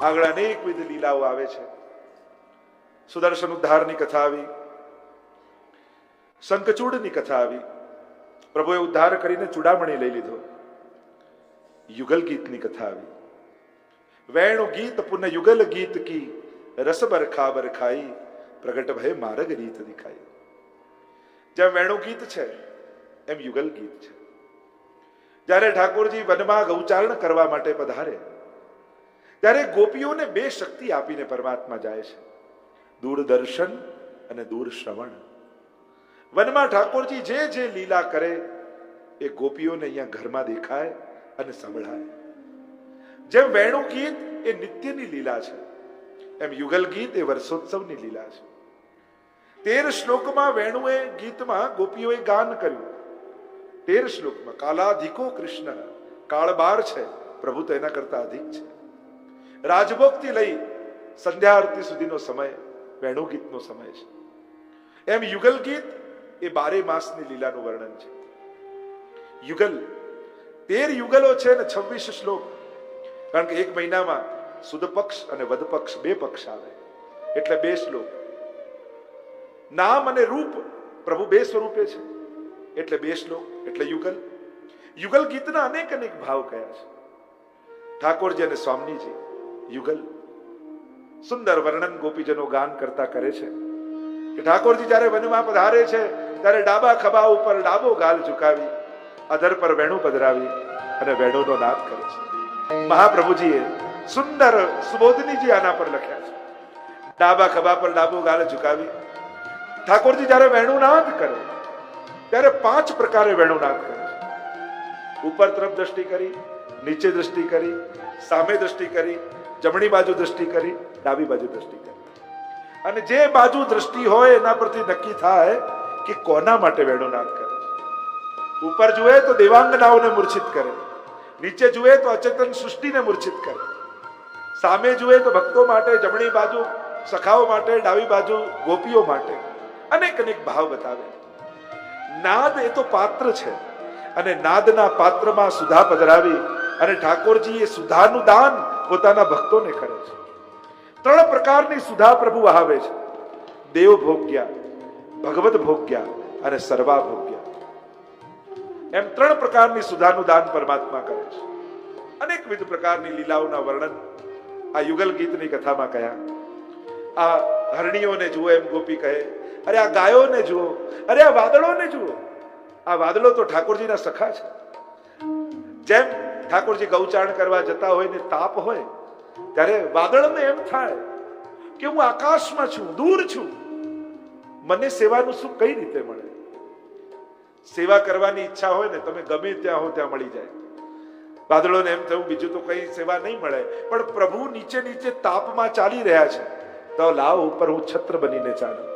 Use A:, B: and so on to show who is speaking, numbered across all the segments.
A: આગળ અનેકવિધ લીલાઓ આવે છે. સુદર્શન ઉદ્ધારની કથા આવી, શંખચૂડની કથા આવી. પ્રભુએ ઉદ્ધાર કરીને ચૂડામણી લઈ લીધો. યુગલ ગીતની કથા આવી. વેણુ ગીત પુન યુગલ ગીત કી રસ બરખા બરખાઈ પ્રગટ ભય માર્ગ રીત દિખાઈ. જેમ વેણુ ગીત છે એમ યુગલ ગીત છે. જ્યારે ઠાકોરજી વનમાં ગૌચારણ કરવા માટે પધારે ત્યારે ગોપીઓને બે શક્તિ આપીને પરમાત્મા જાય છે, દૂરદર્શન અને દૂર શ્રવણ. વનમાં ઠાકોરજી જે જે લીલા કરે એ ગોપીઓને અહીંયા ઘરમાં દેખાય અને સંભળાય. જેમ વેણુ ગીત એ નિત્યની લીલા છે એમ યુગલ ગીત એ વર્ષોત્સવની લીલા છે. 13 શ્લોકમાં વેણુએ ગીતમાં ગોપીઓએ ગાન કર્યું. 13 શ્લોકમાં કાલાધિકો કૃષ્ણ, કાળ 12 છે, પ્રભુ તો એના કરતા અધિક છે. રાજભોગથી લઈ સંધ્યા આરતી સુધીનો સમય વેણુ ગીતનો સમય છે. એમ યુગલ ગીત એ 12 માસની લીલાનું વર્ણન છે. યુગલ 13 યુગલો છે ને 26 શ્લોક. કારણ કે એક મહિનામાં સુદ પક્ષ અને વદ પક્ષ 2 પક્ષ આવે એટલે 2 શ્લોક. નામ અને રૂપ પ્રભુ 2 સ્વરૂપે છે એટલે 2 શ્લોક એટલે યુગલ. યુગલ ગીતના અનેક અનેક ભાવ કયા છે. ઠાકોરજી અને સ્વામીજી યુગલ સુંદર વર્ણન ગોપીજનો ગાન કરતા કરે છે કે ઠાકોરજી જ્યારે વનમાં પધારે છે ત્યારે ડાબા ખભા ઉપર ડાબો ગાલ ઝુકાવી અધર પર વેણુ પધરાવી અને વેણુનો નાદ કરે છે. મહાપ્રભુજીએ સુંદર સુબોધનીજી આના પર લખ્યા છે. ડાબા ખભા પર ડાબો ગાલ ઝુકાવી ઠાકોરજી જ્યારે વેણુનાદ કરે ત્યારે 5 પ્રકારે વેણુનાદ કરે છે. ઉપર તરફ દ્રષ્ટિ કરી, નીચે દ્રષ્ટિ કરી, સામે દ્રષ્ટિ કરી, જમણી બાજુ દ્રષ્ટિ કરી, ડાબી બાજુ દ્રષ્ટિ કરી. અને જે બાજુ દ્રષ્ટિ હોય એના પરથી નક્કી થાય કે કોના માટે વેણુનાદ કરે છે. ઉપર જુએ તો દેવાંગનાઓને મૂર્છિત કરે, નીચે જુએ તો અચેતન સૃષ્ટિને મૂર્છિત કરે, સામે જુએ તો ભક્તો માટે, જમણી બાજુ સખાઓ માટે, ડાબી બાજુ ગોપીઓ માટે અનેક અનેક ભાવ બતાવે. નાદ એ તો પાત્ર છે અને નાદના પાત્રમાં સુધા પધરાવી અને ઠાકોરજી એ સુધાનું દાન પોતાના ભક્તોને કરે છે. 3 પ્રકારની સુધા પ્રભુ વહાવે છે: દેવ ભોગ્યા, ભગવત ભોગ્યા અને સર્વા ભોગ્યા. એમ 3 પ્રકારની સુધાનું દાન પરમાત્મા કરે છે. અનેકવિધ પ્રકારની લીલાઓના વર્ણન આ યુગલ ગીતની કથામાં કયા. આ હરણીઓને જુઓ એમ ગોપી કહે, અરે આ ગાયોને જુઓ, અરે આ વાદળોને જુઓ. આ વાદળો તો ઠાકોરજીના સખા છે. જેમ ઠાકોરજી ગૌચારણ કરવા જતા હોય ને તાપ હોય ત્યારે વાદળને એમ થાય કે હું આકાશમાં છું, દૂર છું, મને સેવાનું સુખ કઈ રીતે મળે. સેવા કરવાની ઈચ્છા હોય ને તમે ગમે ત્યાં હો ત્યાં મળી જાય. વાદળોને એમ થયું બીજું તો કઈ સેવા નહીં મળે, પણ પ્રભુ નીચે નીચે તાપમાં ચાલી રહ્યા છે તો લાવ ઉપર હું છત્ર બનીને ચાલું.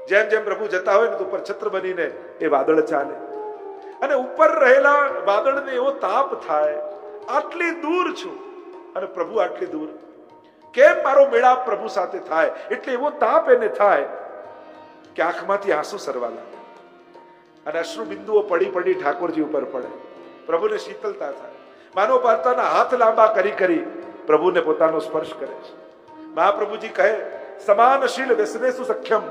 A: જેમ જેમ પ્રભુ જતા હોય ને તો ઉપર છત્ર બનીને એ વાદળ ચાલે અને ઉપર રહેલા વાદળને એવો તાપ થાય, આટલી દૂર છું અને પ્રભુ આટલી દૂર, કેમ મારો મેળાપ પ્રભુ સાથે થાય. એટલે એવો તાપ એને થાય કે આંખમાંથી આંસુ સરવા લાગે અને અશ્રુ બિંદુઓ પડી પડી ઠાકોરજી ઉપર પડે. પ્રભુને શીતલતા થાય. માનવ પાતાના હાથ લાંબા કરી કરી પ્રભુને પોતાનો સ્પર્શ કરે છે. મહાપ્રભુજી કહે, સમાનશીલ વ્યસનેસુ સખ્યમ.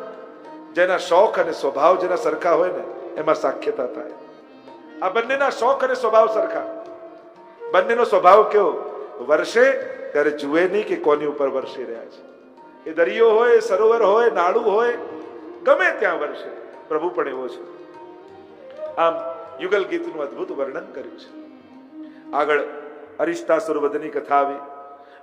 A: જેના શોખ અને સ્વભાવ જેના સરખા હોય ને એમાં સાખ્યતા થાય. આ બંનેના શોખ અને સ્વભાવ સરખા. બંનેનો સ્વભાવ કેવો? વર્ષે ત્યારે જુએ નહીં કે કોની ઉપર વરસી રહ્યા છે. એ દરિયો હોય, સરોવર હોય, નાળું હોય, ગમે ત્યાં વર્ષે. પ્રભુ પણ એવો છે. આમ યુગલ ગીતનું અદ્ભુત વર્ણન કર્યું છે. આગળ અરિષ્ટાસુર વધની કથા આવી.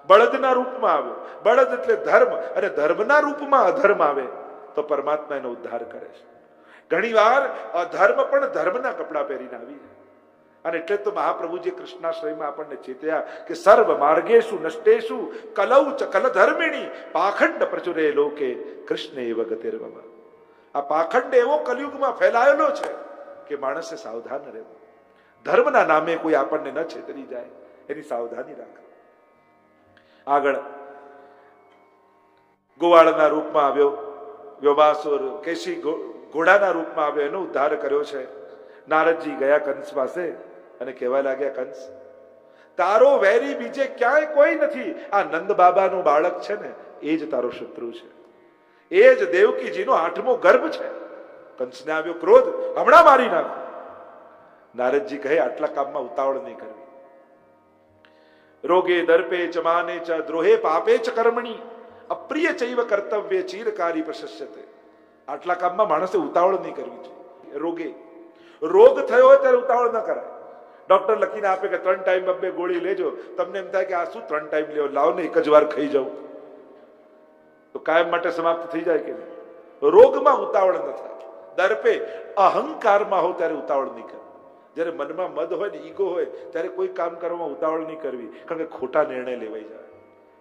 A: બળદના રૂપમાં આવ્યો. બળદ એટલે ધર્મ, અને ધર્મના રૂપમાં અધર્મ આવે તો પરમાત્મા એનો ઉદ્ધાર કરે છે. ઘણી વાર અધર્મ પણ ધર્મના કપડા પહેરીને આવી જાય. અને એટલે તો મહાપ્રભુજી કૃષ્ણાશ્રયમાં આપણને ચેત્યા કે સર્વ માર્ગેશુ નષ્ટેશુ કલૌ ચ કલધર્મિણી પાખંડ પ્રચુરે લોકે કૃષ્ણ એવ ગતિર્મમ. આ પાખંડ એવો કલયુગમાં ફેલાયેલો છે કે માણસે સાવધાન રહેવું. ધર્મના નામે કોઈ આપણને ન છેતરી જાય એની સાવધાની રાખે. આગળ ગોવાળના રૂપમાં આવ્યો વ્યોમાસુર, કેશી ઘોડાના રૂપમાં આવ્યો, એનો ઉદ્ધાર કર્યો છે. નારદજી ગયા કંસ પાસે અને કહેવા લાગ્યા, કંસ તારો વેરી બીજે ક્યાંય કોઈ નથી. આ નંદ બાબાનું બાળક છે ને, એ જ તારો શત્રુ છે. એ જ દેવકીજીનો 8મો ગર્ભ છે. કંસને આવ્યો ક્રોધ, હમણાં મારી નાખો. નારદજી કહે આટલા કામમાં ઉતાવળ નહીં કરવી. રોગે દર્પે ચ માને ચ દ્રોહે પાપે ચ કર્મણી અપ્રિય ચૈવ કર્તવ્ય ચીરકારી પ્રશસ્યતે. આટલા કામમાં માણસે ઉતાવળ નહીં કરવી જોઈએ. રોગે, રોગ થયો હોય ત્યારે ઉતાવળ ન કરાય. ડોક્ટર લખીને આપે કે 3 ટાઈમ 2 ગોળી લેજો. તમને એમ થાય કે આ શું 3 ટાઈમ લેવો, લાવો ને એક જ વાર ખાઈ જાવ તો કાયમ માટે સમાપ્ત થઈ જાય કે નહીં. રોગમાં ઉતાવળ ન થાય. દર્પે, અહંકારમાં હો ત્યારે ઉતાવળ નહીં કરવી. જયારે મનમાં મદ હોય ને, ઈગો હોય, ત્યારે કોઈ કામ કરવામાં ઉતાવળ નહીં કરવી, કારણ કે ખોટા નિર્ણય લેવાઈ જાય.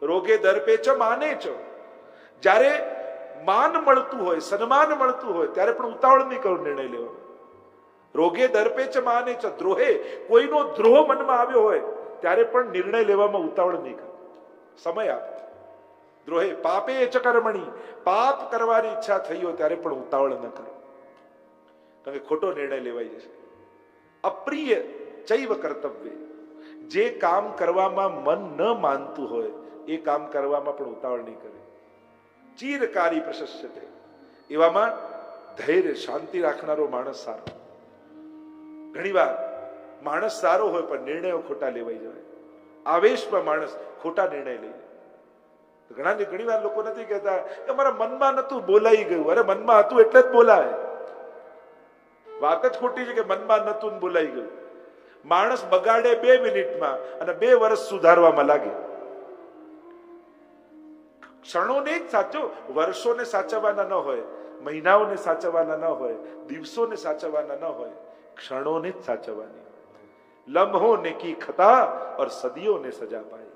A: રોગે દર્પે ચ માને ચ, જ્યારે માન મળતું હોય, સન્માન મળતું હોય, ત્યારે પણ ઉતાવળ નહીં કરો નિર્ણય લેવામાં. રોગે દર્પે ચ માને ચ દ્રોહે, કોઈનો દ્રોહ મનમાં આવ્યો હોય ત્યારે પણ નિર્ણય લેવામાં ઉતાવળ નહીં કરો, સમય આપો. દ્રોહે પાપે ચ કર્મણી, પાપ કરવાની ઈચ્છા થઈ હોય ત્યારે પણ ઉતાવળ ન કરો, કારણ કે ખોટો નિર્ણય લેવાઈ જશે. અપ્રિય ચૈવ કર્તવ્ય, જે કામ કરવામાં મન ન માનતું હોય એ કામ કરવામાં પણ ઉતાવળ નહીં કરે. ચીરકારી પ્રશસ્યતે, એવામાં ધૈર્ય શાંતિ રાખનારો માણસ સારો. ઘણીવાર માણસ સારો હોય પણ નિર્ણયો ખોટા લેવાઈ જાય. આવેશમાં માણસ ખોટા નિર્ણય લઈ લે. ઘણીવાર લોકો નથી કહેતા કે મારા મનમાં નતું, બોલાઈ ગયું. અરે મનમાં હતું એટલે જ બોલાય. વાત જ ખોટી છે કે મનમાં નતું ને બોલાઈ ગયું. માણસ બગાડે 2 મિનિટમાં અને 2 વર્ષ સુધારવામાં લાગે. ક્ષણોને જ સાચો, વર્ષોને સાચવવાના ન હોય, મહિનાઓને સાચવવાના ન હોય, દિવસોને સાચવવાના ન હોય, ક્ષણોને જ સાચવવાની. લમ્હોને કી ખતા ઓર સદીઓને સજા પાઈ.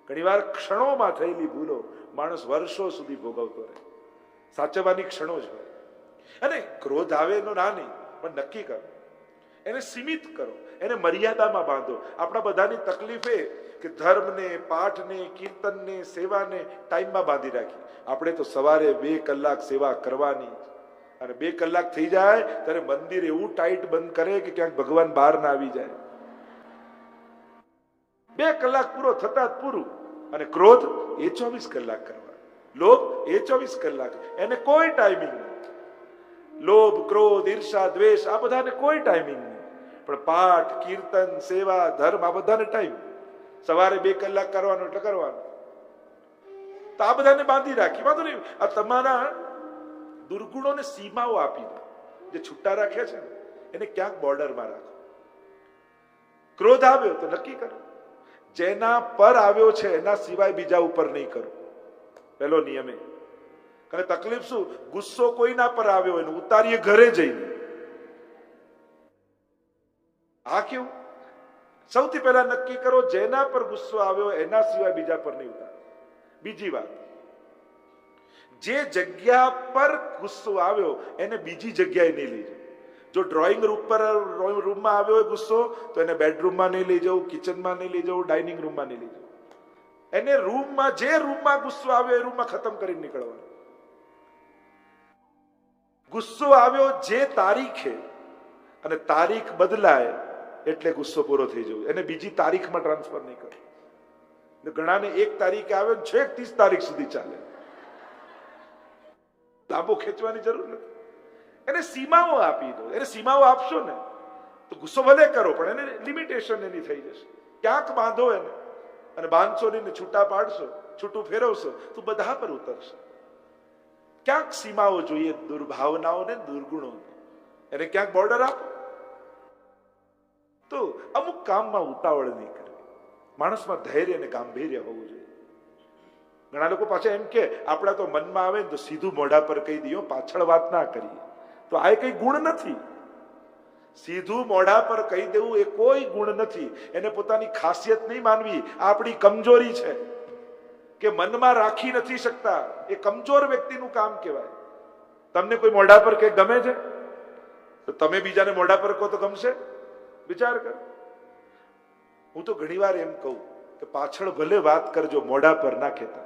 A: ઘણીવાર ક્ષણોમાં થયેલી ભૂલો માણસ વર્ષો સુધી ભોગવતો રહે. સાચવવાની ક્ષણો જ હોય. અને ક્રોધ આવે એનો ના નહીં, પણ નક્કી કરો, એને સીમિત કરો, એને મર્યાદામાં બાંધો. આપણા બધાની તકલીફ એ કે ધર્મને, પાઠને, કીર્તનને, સેવાને ટાઈમમાં બાંધી રાખી. આપણે તો સવારે 2 કલાક સેવા કરવાની, અને 2 કલાક થઈ જાય ત્યારે મંદિર એવું ટાઈટ બંધ કરે કે ક્યાંક ભગવાન બહાર ના આવી જાય. 2 કલાક પૂરો થતા જ પૂરું. અને ક્રોધ એ 24 કલાક કરવા, લોભ એ 24 કલાક, એને કોઈ ટાઈમિંગ નહીં. લોભ, ક્રોધ, ઈર્ષા, દ્વેષ આ બધાને કોઈ ટાઈમિંગ નહીં. પણ પાઠ, કીર્તન, સેવા, ધર્મ આ બધાને ટાઈમ. સવારે 2 કલાક કરવાનું એટલે કરવાનું. તો આ બધાને બાંધી રાખી. વાંધો નહીં, આ તમારા દુર્ગુણોને સીમાઓ આપી દો. જે છૂટા રાખ્યા છે ને એને ક્યાંક બોર્ડરમાં રાખો. ક્રોધ આવ્યો તો નક્કી કરો, જેના પર આવ્યો છે એના સિવાય બીજા ઉપર નહીં કરો. પહેલો નિયમ એ. કારણ તકલીફ શું, ગુસ્સો કોઈના પર આવ્યો એને ઉતારીએ ઘરે જઈને. આ કેવું? સૌથી પહેલા નક્કી કરો જેના પર ગુસ્સો આવ્યો એના સિવાય બીજા પર નહીં ઉતાર. બીજી વાત, જે જગ્યા પર ગુસ્સો આવ્યો એને બીજી જગ્યાએ નહીં લઈ જાઓ. જો ડ્રોઈંગ રૂમમાં આવ્યો હોય ગુસ્સો તો એને બેડરૂમમાં નહીં લઈ જવું, કિચનમાં નહીં લઈ જવું, ડાઇનિંગ રૂમમાં નહીં લઈ જવું. એને રૂમમાં, જે રૂમમાં ગુસ્સો આવ્યો એ રૂમમાં ખતમ કરીને નીકળવાનું. ગુસ્સો આવ્યો જે તારીખે, અને તારીખ બદલાય એટલે ગુસ્સો પૂરો થઈ જવો, એને બીજી તારીખમાં ટ્રાન્સફર નહીં કરો. ઘણાને 1 તારીખે આવે ને છેક 30 તારીખ સુધી ચાલે. લાંબો ખેંચવાની જરૂર નથી. એને સીમાઓ આપી દો. એને સીમાઓ આપશો ને તો ગુસ્સો ભલે કરો પણ એને લિમિટેશન એની થઈ જશે. ક્યાંક બાંધો એને, અને બાંધશો નહીં ને છૂટા પાડશો, છૂટું ફેરવશો તો બધા પર ઉતરશે. ક્યાંક સીમાઓ જોઈએ, દુર્ભાવનાઓને, દુર્ગુણોને. એને ક્યાંક બોર્ડર આપો. તો અમુક કામમાં ઉતાવળ નહીં કરવી. માણસમાં ધૈર્ય અને ગાંભીર્ય હોવું જોઈએ. ઘણા લોકો પાછા એમ કે આપણા તો મનમાં આવે ને તો સીધું મોઢા પર કહી દઈએ, પાછળ વાત ના કરીએ. તો આ કઈ ગુણ નથી. સીધું મોઢા પર કહી દેવું એ કોઈ ગુણ નથી. એને પોતાની ખાસિયત નહીં માનવી, આ આપણી કમજોરી છે કે મનમાં રાખી નથી શકતા. એ કમજોર વ્યક્તિનું કામ કહેવાય. તમને કોઈ મોઢા પર કે ગમે છે તો તમે બીજાને મોઢા પર કહો તો ગમશે? વિચાર કર. હું તો ઘણીવાર એમ કહું કે પાછળ ભલે વાત કરજો, મોઢા પર ના કહેતા.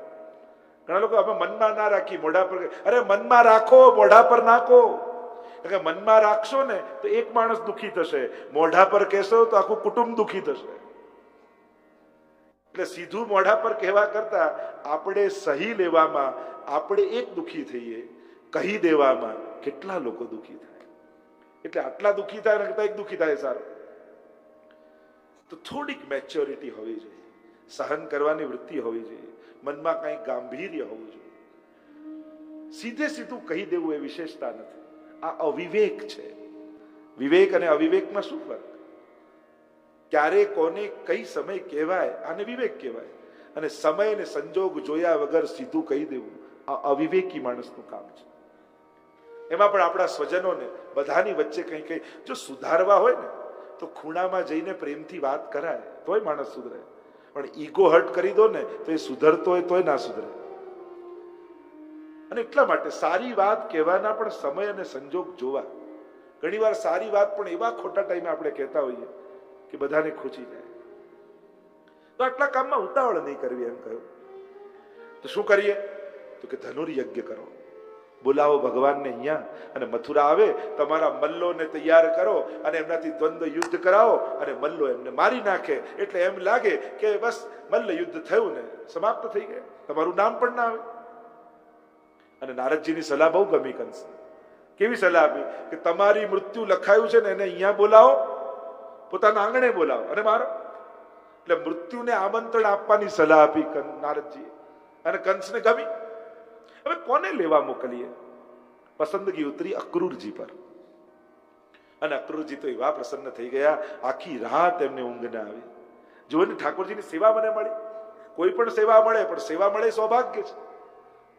A: ઘણા લોકો અમે મનમાં ના રાખી, મોઢા પર. અરે મનમાં રાખો, મોઢા પર નાખો. કે મનમાં રાખશો ને તો એક માણસ દુખી થશે, મોઢા પર કહેશો તો આખું કુટુંબ દુખી થશે. એટલે સીધું મોઢા પર કહેવા કરતા આપણે સહી લેવામાં આપણે એક દુઃખી થઈએ, કહી દેવામાં કેટલા લોકો દુઃખી થાય. એટલે આટલા દુઃખી થાય કરતા એક દુઃખી થાય સારું. તો થોડીક મેચ્યોરિટી હોવી જોઈએ, સહન કરવાની વૃત્તિ હોવી જોઈએ, મનમાં કંઈ ગાંભીર્ય હોવું જોઈએ. સીધે સીધું કહી દેવું એ વિશેષતા નથી, આ અવિવેક છે. વિવેક અને અવિવેકમાં શું ફરક? ક્યારે કોને કઈ સમય કહેવાય આને વિવેક કહેવાય, અને સમય અને સંજોગ જોયા વગર સીધું કહી દેવું આ અવિવેકી માણસનું કામ છે. એમાં પણ આપણા સ્વજનોને બધાની વચ્ચે કંઈ કંઈ જો સુધારવા હોય ને તો ખૂણામાં જઈને પ્રેમથી વાત કરાય તોય માણસ સુધરે. પણ ઈગો હર્ટ કરી દો ને તો એ સુધરતો હોય તોય ના સુધરે. અને એટલા માટે સારી વાત કહેવાના પણ સમય અને સંજોગ જોવા. ઘણી વાર સારી વાત પણ એવા ખોટા ટાઈમે આપણે કહેતા હોઈએ કે બધાને ખૂચી જાય. તો આટલા કામમાં ઉતાવળ નહીં કરવી એમ કહ્યું. તો શું કરીએ? તો કે ધનુર્યજ્ઞ કરો, બોલાવો ભગવાનને અહીંયા, અને મથુરા આવે તમારા મલ્લોને તૈયાર કરો અને એમનાથી દ્વંદ્વ યુદ્ધ કરાવો, અને મલ્લો એમને મારી નાખે એટલે એમ લાગે કે બસ મલ્લ યુદ્ધ થયું ને સમાપ્ત થઈ ગયા, તમારું નામ પણ ના આવે. અને નારદજીની સલાહ બહુ ગમી કંસ. કેવી સલાહ આપી કે તમારી મૃત્યુ લખાયું છે ને એને અહીંયા બોલાવો, પોતાના આંગણે બોલાવો અને મારો. એટલે મૃત્યુને આમંત્રણ આપવાની સલાહ આપી નારદજીએ, અને કંસને ગમી. હવે કોને લેવા મોકલીએ? પસંદગી ઉતરી અક્રૂરજી પર. અને અક્રૂરજી તો એવા પ્રસન્ન થઈ ગયા, આખી રાત એમને ઊંઘ ના આવી. જુઓ ને, ઠાકોરજીની સેવા મને મળી. કોઈ પણ સેવા મળે, પણ સેવા મળે સૌભાગ્ય છે.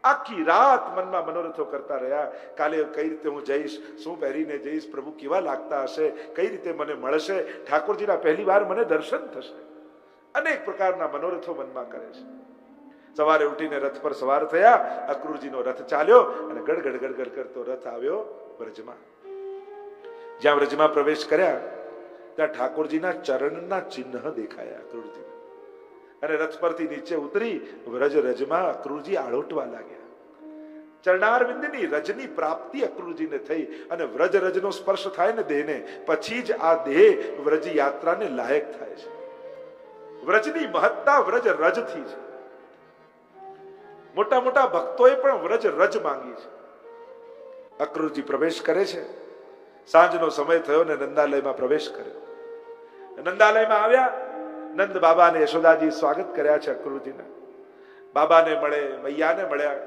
A: આખી રાત મનમાં મનોરથો કરતા રહ્યા. કાલે કઈ રીતે હું જઈશ, શું પહેરીને જઈશ, પ્રભુ કેવા લાગતા હશે, કઈ રીતે મને મળશે, ઠાકોરજીના પહેલી વાર મને દર્શન થશે. અનેક પ્રકારના મનોરથો મનમાં કરે છે. સવારે ઉઠીને રથ પર સવાર થયા. અક્રૂરજીનો રથ ચાલ્યો અને ગડગડ ગડગડ કરતો રથ આવ્યો વ્રજમાં. જ્યાં વ્રજમાં પ્રવેશ કર્યા ત્યાં ઠાકોરજીના ચરણના ચિહ્ન દેખાયા અક્રૂરજી. અને રથ પરથી નીચે ઉતરી વ્રજ રજમાં અક્રૂરજી આળોટવા લાગ્યા. ચરણારવિંદની રજની પ્રાપ્તિ અક્રૂરજીને થઈ, અને વ્રજ રજનો સ્પર્શ થાય ને દેહને, પછી જ આ દેહ વ્રજ યાત્રાને લાયક થાય છે. વ્રજની મહત્તા વ્રજ રજથી છે. મોટા મોટા ભક્તોએ પણ વ્રજ રજ માંગી છે. અક્રૂરજી પ્રવેશ કરે છે. સાંજનો સમય થયો ને નંદાલયમાં પ્રવેશ કર્યો. નંદાલયમાં આવ્યા. નંદ બાબા અને યશોદાજી સ્વાગત કર્યા છે અક્રૂરજીના. બાબાને મળે, મૈયાને મળ્યા,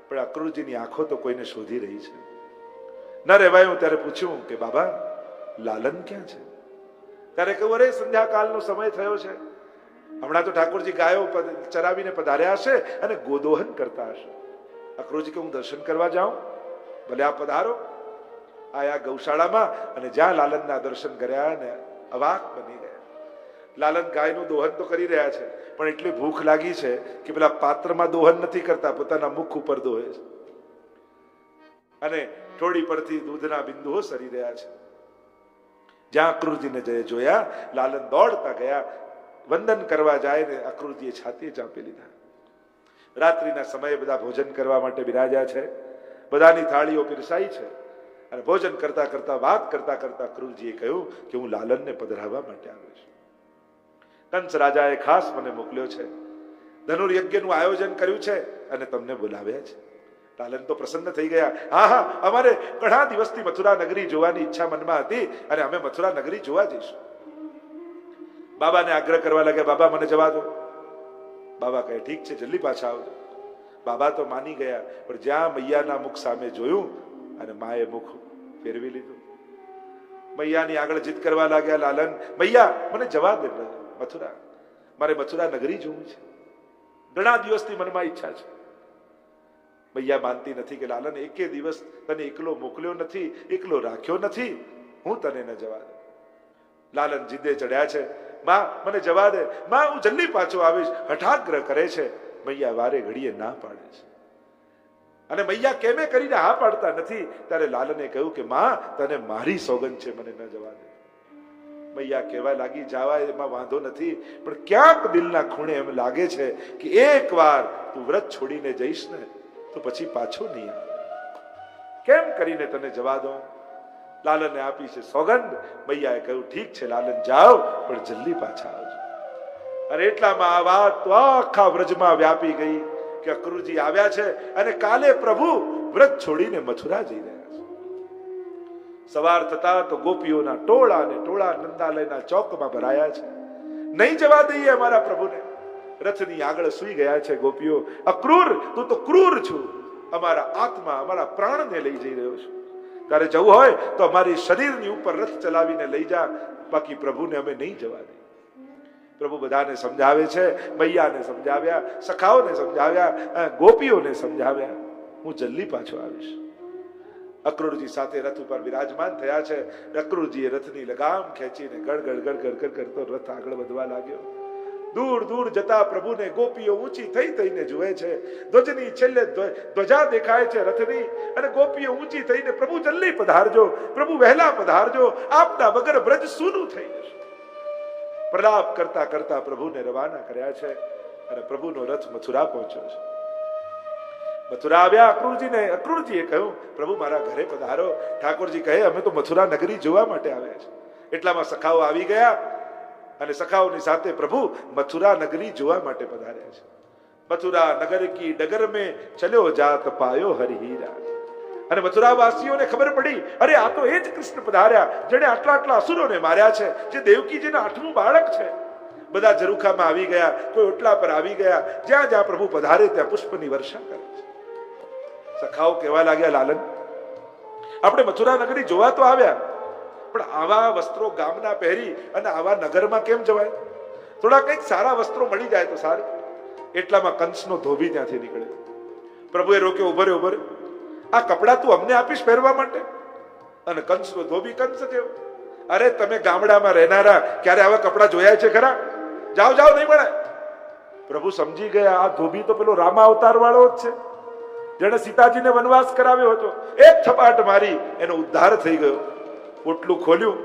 A: પણ અક્રૂરજીની આંખો તો કોઈને શોધી રહી છે. ન રહેવાયું ત્યારે પૂછ્યું કે બાબા લાલન ક્યાં છે? ત્યારે કહ્યું, અરે સંધ્યાકાલનો સમય થયો છે, હમણાં તો ઠાકોરજી ગાયો ચરાવીને પધાર્યા હશે અને ગોદોહન કરતા હશે. અક્રૂરજી કે હું દર્શન કરવા જાઉં? ભલે આપ પધારો. આયા ગૌશાળામાં, અને જ્યાં લાલનના દર્શન કર્યા ને અવાક બની ગયા. લાલન ગાયનું દોહન તો કરી રહ્યા છે, પણ એટલી ભૂખ લાગી છે કે પેલા પાત્રમાં દોહન નથી કરતા, પોતાના મુખ ઉપર દોહે છે. અને થોડી પરથી દૂધના બિંદુઓ સરી રહ્યા છે. જ્યાં અક્રૂરજીને જોયા, લાલન દોડતા ગયા, વંદન કરવા જાય ને અક્રૂરજીએ છાતીએ ચાંપી લીધા. રાત્રિના સમયે બધા ભોજન કરવા માટે બિરાજ્યા છે. બધાની થાળીઓ પીરસાઈ છે, અને ભોજન કરતા કરતા વાત કરતા કરતા અક્રૂરજીએ કહ્યું કે હું લાલનને પધરાવવા માટે આવ્યો છું. કંસ રાજાએ ખાસ મને મોકલ્યો છે, ધનુર્યજ્ઞનું આયોજન કર્યું છે અને તમને બોલાવ્યા છે. લાલન તો પ્રસન્ન થઈ ગયા. હા, અમારે ઘણા દિવસથી મથુરા નગરી જોવાની ઈચ્છા મનમાં હતી, અને અમે મથુરા નગરી જોવા જઈશું. બાબાને આગ્રહ કરવા લાગ્યા, બાબા મને જવા દો. બાબા કહે ઠીક છે, જલ્દી પાછા આવજો. બાબા તો માની ગયા, પણ જ્યાં મૈયાના મુખ સામે જોયું અને માએ મુખ ફેરવી લીધું. મૈયાની આગળ જીદ કરવા લાગ્યા લાલન, મૈયા મને જવા દે મથુરા, મારે મથુરા નગરી જોવું છે, ઘણા દિવસથી મનમાં ઈચ્છા છે. મૈયા માનતી નથી કે લાલન એકે દિવસ તને એકલો મોકલ્યો નથી, એકલો રાખ્યો નથી, હું તને ન જવા દઉં. લાલન જીદે ચડ્યા છે, માં મને જવા દે, માં હું જલ્દી પાછો આવીશ, હઠાગ્રહ કરે છે. મૈયા વારે ઘડીએ ના પાડે છે, અને મૈયા કેમે કરીને હા પાડતા નથી. ત્યારે લાલને કહ્યું કે માં તને મારી સોગંદ છે, મને ન જવા દે. મૈયા કહેવા લાગી, જાવા એમાં વાંધો નથી, પણ ક્યાંક દિલના ખૂણે એમ લાગે છે કે એક વાર તું વ્રત છોડીને જઈશ ને તો પછી પાછો નહીં આવે. કેમ કરીને તને જવા દઉં? લાલને આપી છે સોગંદ. મૈયાએ કહ્યું ઠીક છે લાલન, જાઓ પણ જલ્દી પાછા આવજો. અને એટલામાં આ વાત તો આખા વ્રજમાં વ્યાપી ગઈ કે અક્રૂરજી આવ્યા છે અને કાલે પ્રભુ વ્રત છોડીને મથુરા જઈ રહ્યા છે. સવાર થતા તો ગોપીઓના ટોળા ને ટોળા નંદાલયના ચોકમાં ભરાયા છે. નહીં જવા દઈએ અમારા પ્રભુને. રથની આગળ સૂઈ ગયા છે ગોપીઓ. અક્રૂર, તું તો ક્રૂર છું, અમારા આત્મા અમારા પ્રાણને લઈ જઈ રહ્યો છું. તારે જવું હોય તો અમારી શરીરની ઉપર રથ ચલાવીને લઈ જા, બાકી પ્રભુને અમે નહીં જવા દઈએ. પ્રભુ બધાને સમજાવે છે, મૈયાને સમજાવ્યા, સખાઓને સમજાવ્યા, ગોપીઓને સમજાવ્યા, હું જલ્દી પાછો આવીશ. અક્રૂરજી સાથે રથ ઉપર વિરાજમાન થયા છે. અક્રૂરજીએ રથની લગામ ખેંચીને ગડગડ ગડગડ કરતો રથ આગળ વધવા લાગ્યો. દૂર દૂર જતા પ્રભુને ગોપીઓ ઊંચી થઈ થઈને જુએ છે. ધ્વજની છેલ્લે ધ્વજા દેખાય છે રથની, અને ગોપીઓ ઊંચી થઈને પ્રભુ જલ્દી પધારજો, પ્રભુ વહેલા પધારજો, આપના વગર બ્રજ સૂનું થઈ જશે. પ્રલાપ કરતા કરતા પ્રભુને રવાના કર્યા છે અને પ્રભુનો રથ મથુરા પહોંચ્યો છે. મથુરા આવ્યા અક્રૂરજીએ કહ્યું, પ્રભુ મારા ઘરે પધારો. ઠાકોરજી કહે, અમે તો મથુરા નગરી જોવા માટે આવ્યા છે. એટલામાં સખાઓ આવી ગયા અને સખાઓની સાથે પ્રભુ મથુરા નગરી જોવા માટે પધાર્યા છે. મથુરા નગર કી ડગર મેં ચલ્યો જાત પાયો હરિહીરા. અને મથુરા વાસીઓને ખબર પડી, અરે આ તો એ જ કૃષ્ણ પધાર્યા જેને આટલા આટલા અસુરોને માર્યા છે, જે દેવકીજીના 8મું બાળક છે. બધા ઝરૂખામાં આવી ગયા, કોઈ ઓટલા પર આવી ગયા. જ્યાં જ્યાં પ્રભુ પધારે ત્યાં પુષ્પની વર્ષા કરે છે. સખાઓ કહેવા લાગ્યા, લાલન, આપણે મથુરા નગરી જોવા તો આવ્યા, પણ આવા વસ્ત્રો ગામના પહેરી અને આવા નગરમાં કેમ જવાય? થોડા કંઈક સારા વસ્ત્રો મળી જાય તો સારું. એટલામાં કંસનો ધોબી ત્યાંથી નીકળ્યો. પ્રભુએ રોક્યો, ઉભો રે, આ કપડા તું અમને આપીશ પહેરવા માટે? અને કંસનો ધોબી કંસ થયો. અરે તમે ગામડામાં રહેનારા ક્યારે આવા કપડા જોયા છે ખરા? જાઓ જાઓ, નહીં મળે. પ્રભુ સમજી ગયા, આ ધોબી તો પેલો રામા અવતાર વાળો જ છે, જેને સીતાજીને વનવાસ કરાવ્યો હતો. એક થપાટ મારી એનો ઉદ્ધાર થઈ ગયો. પોટલું ખોલ્યું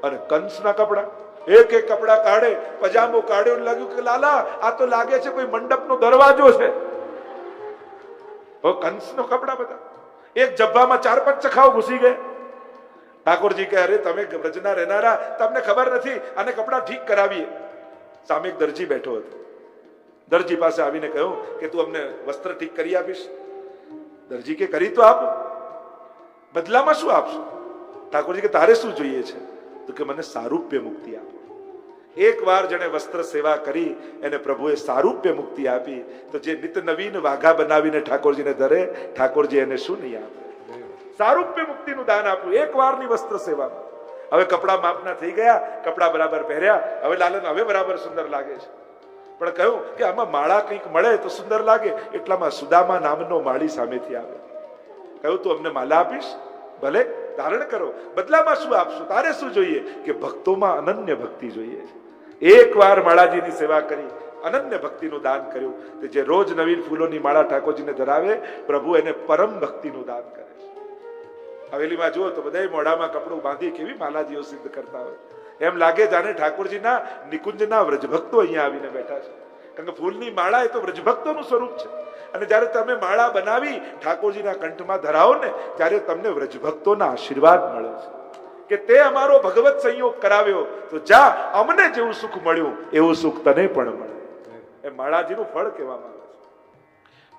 A: અને કંસના કપડા, એક એક કપડા કાઢે, પજામો કાઢ્યો, લાગ્યું કે લાલા આ તો લાગે છે કોઈ મંડપનો દરવાજો છે. કંસનો કપડા બધા, એક જબ્બામાં 4-5 સખાઓ ઘૂસી ગયા. ઠાકોરજી કહે, અરે તમે વ્રજના રહેનારા, તમને ખબર નથી, આને કપડા ઠીક કરાવીએ. સામે એક દરજી બેઠો હતો. દરજી પાસે આવીને કહ્યું કે તું અમને વસ્ત્ર ઠીક કરી આપીશ? દરજી કે કરી તો આપો, બદલામાં શું આપશો? ઠાકોરજી કે તારે શું જોઈએ છે? તો કે મને સારૂપ્ય મુક્તિ આપો. એક વાર જેને વસ્ત્ર સેવા કરી એને પ્રભુએ સારૂપ્ય મુક્તિ આપી, તો જે નિત નવીન વાઘા બનાવીને ઠાકોરજીને ધરે, ઠાકોરજી એને શું નહીં આપે? સારૂપ્ય મુક્તિનું દાન આપ્યું એક વારની વસ્ત્ર સેવામાં. હવે કપડા માપના થઈ ગયા, કપડા બરાબર પહેર્યા. હવે લાલન હવે બરાબર સુંદર લાગે છે, પણ કહ્યું કે આમાં માળા કંઈક મળે તો સુંદર લાગે. એટલામાં સુદામા નામનો માળી સામેથી આવે. કહ્યું તું અમને માલા આપીશ? ભલે ધારણ કરો, બદલામાં શું આપશું? તારે શું જોઈએ? કે ભક્તોમાં અનન્ય ભક્તિ જોઈએ. એક વાર માળાજીની સેવા કરી, અનન્ય ભક્તિનું દાન કર્યું. જે રોજ નવીન ફૂલોની માળા ઠાકોરજીને ધરાવે, પ્રભુ એને પરમ ભક્તિનું દાન કરે છે. હવેલીમાં જુઓ તો બધા મોઢામાં કપડું બાંધી કેવી માલાજીઓ સિદ્ધ કરતા હોય. એમ લાગે જાણે ઠાકોરજીના નિકુંજના વ્રજભક્તો અહીંયા આવીને બેઠા છે. કારણ કે ફૂલની માળા એ તો વ્રજભક્તોનું સ્વરૂપ છે. અને જ્યારે તમે માળા બનાવી ઠાકોરજીના કંઠમાં ધરાવો ને, ત્યારે તમને વ્રજભક્તોના આશીર્વાદ મળે છે કે તે અમારો ભગવત સંયોગ કરાવ્યો, તો જા, અમને જેવું સુખ મળ્યું એવું સુખ તને પણ મળે. એ માળાજીનું ફળ કહેવામાં આવે છે.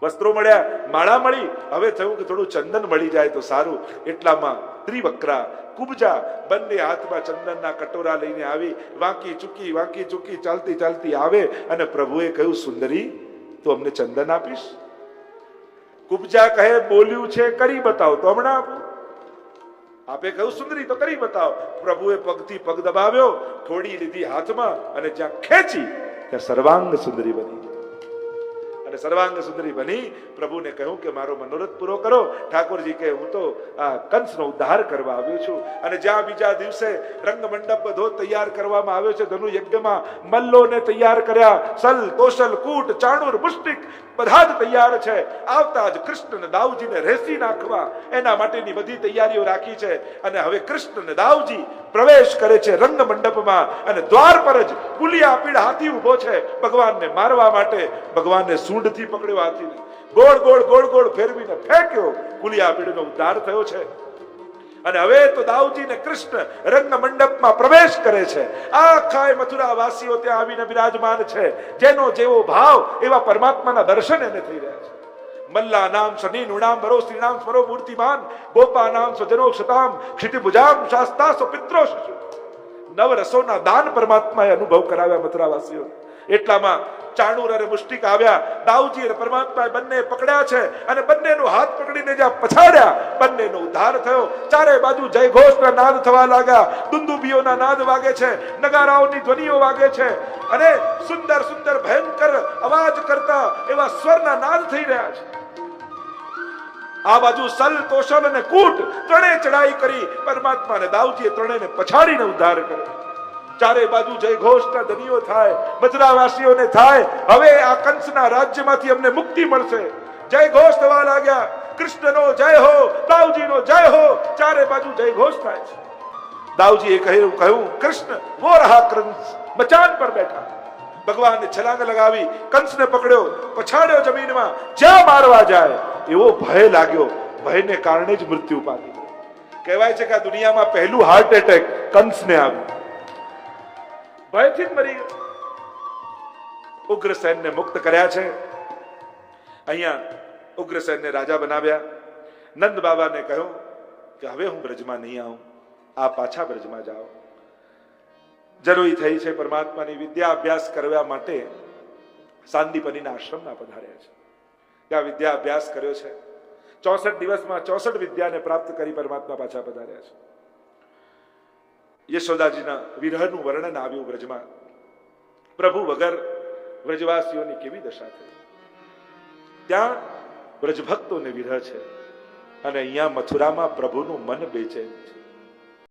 A: વસ્ત્રો મળ્યા, માળા મળી, હવે થયું કે થોડું ચંદન મળી જાય તો સારું. એટલામાં ત્રિવક્રા કુબજા બંને હાથમાં ચંદનના કટોરા લઈને આવી, વાંકી ચૂકી ચાલતી ચાલતી આવે અને પ્રભુએ કહ્યું, સુંદરી તું અમને ચંદન આપીશ? કુબજા કહે, બોલ્યું છે કરી બતાવો તો હમણાં આપું. આપે કહ્યું, સુંદરી તો કરી બતાવો. પ્રભુએ પગથી પગ દબાવ્યો, થોડી લીધી હાથમાં અને જ્યાં ખેંચી ત્યાં સર્વાંગ સુંદરી બની. અને સર્વાંગ સુંદરી બની પ્રભુને કહ્યું કે મારો મનોરથ પૂરો કરો. ઠાકોરજી કે હું તો આ કંસનો ઉદ્ધાર કરવા આવ્યો છું. અને જ્યાં બીજા દિવસે રંગમંડપ બધો તૈયાર કરવામાં આવ્યો છે, ધનુ યજ્ઞમાં મલ્લોને તૈયાર કર્યા, સલ તોષલ કૂટ ચાણુર મુષ્ટિક બધા જ તૈયાર છે. આવતા જ કૃષ્ણ દાઉજીને રેસી નાખવા એના માટેની બધી તૈયારીઓ રાખી છે. અને હવે કૃષ્ણ દાઉજી પ્રવેશ કરે છે રંગમંડપમાં, અને દ્વાર પર જ કુલિયાપીડ હાથી ઉભો છે ભગવાનને મારવા માટે. ભગવાનને સૂંઢથી પકડ્યો હાથીને, ગોળ ગોળ ફેરવીને ફેંક્યો. કુલિયાપીડનો ઉદ્ધાર થયો છે. અને હવે તો દાઉજી ને કૃષ્ણ રંગ મંડપમાં પ્રવેશ કરે છે. આખા મથુરા વાસીઓ ત્યાં આવીને બિરાજમાન છે. જેનો જેવો ભાવ એવા પરમાત્માના દર્શન એને થઈ રહ્યા છે. મલ્લા નામ શનિ નુણામ બરો શ્રી નામ સ્મરો મૂર્તિમાન ગોપા નામ સ્વજનો ક્ષતામ ક્ષિતિભુજામ શાસ્તા પિત્રો શિશુ. નવ રસોના દાન પરમાત્માએ અનુભવ કરાવ્યા મથુરાવાસીઓ. એટલામાં ચાણૂર અને મુષ્ટિક આવ્યા. દાઉજી અને પરમાત્માએ બંને પકડ્યા છે અને બંનેનો હાથ પકડીને જ્યાં પછાડ્યા બંનેનો ઉદ્ધાર થયો. ચારે બાજુ જયઘોષના નાદ થવા લાગ્યા. દુંદુભીઓના નાદ વાગે છે, નગારાઓની ધ્વનિઓ વાગે છે અને સુંદર સુંદર ભયંકર અવાજ કરતા એવા સ્વરના નાદ થઈ રહ્યા છે. આ બાજુ સલ તોષણ અને કૂટ ત્રણે ચડાઈ કરી પરમાત્મા અને દાઉજીએ ત્રણેયને પછાડીને ઉદ્ધાર કર્યો. ચારે બાજુ જય ઘોષના ધ્વનિઓ થાય, મથુરાવાસીઓને થાય હવે આ કંસના રાજ્યમાંથી અમને મુક્તિ મળશે. જય ઘોષ થવા લાગ્યા. કૃષ્ણનો જય હો, દાઉજીનો જય હો. ચારે બાજુ જય ઘોષ થાય છે. દાઉજીએ કહ્યું કૃષ્ણ વો રહા કંસ. મચાન પર બેઠા ભગવાનને છલાંગ લગાવી કંસને પકડ્યો, પછાડ્યો જમીનમાં. જ્યાં મારવા જાય એવો ભય લાગ્યો. ભયને કારણે જ મૃત્યુ પામી. કહેવાય છે કે આ દુનિયામાં પહેલું હાર્ટ એટેક કંસને આવ્યું. ભયથી જ મરી ગયો. ઉગ્રસેનને મુક્ત કર્યા છે. અહીંયા ઉગ્રસેનને રાજા બનાવ્યા. નંદ બાબાને કહ્યું કે હવે હું બ્રજમાં નહીં આવું, આ પાછા બ્રજમાં જાઓ. જરૂરી થઈ છે પરમાત્માની વિદ્યા અભ્યાસ કરવા માટે સાંદીપનીના આશ્રમમાં પધાર્યા છે. ત્યાં વિદ્યા અભ્યાસ કર્યો છે. 64 દિવસમાં 64 વિદ્યાને પ્રાપ્ત કરી પરમાત્મા પાછા પધાર્યા છે. યશોદાજીના વિરહનું વર્ણન આવ્યું બ્રજમાં. પ્રભુ વગર વ્રજવાસીઓની કેવી દશા થઈ. ત્યાં બ્રજભક્તોને વિરહ છે અને અહીંયા મથુરામાં પ્રભુનું મન બેચેન છે.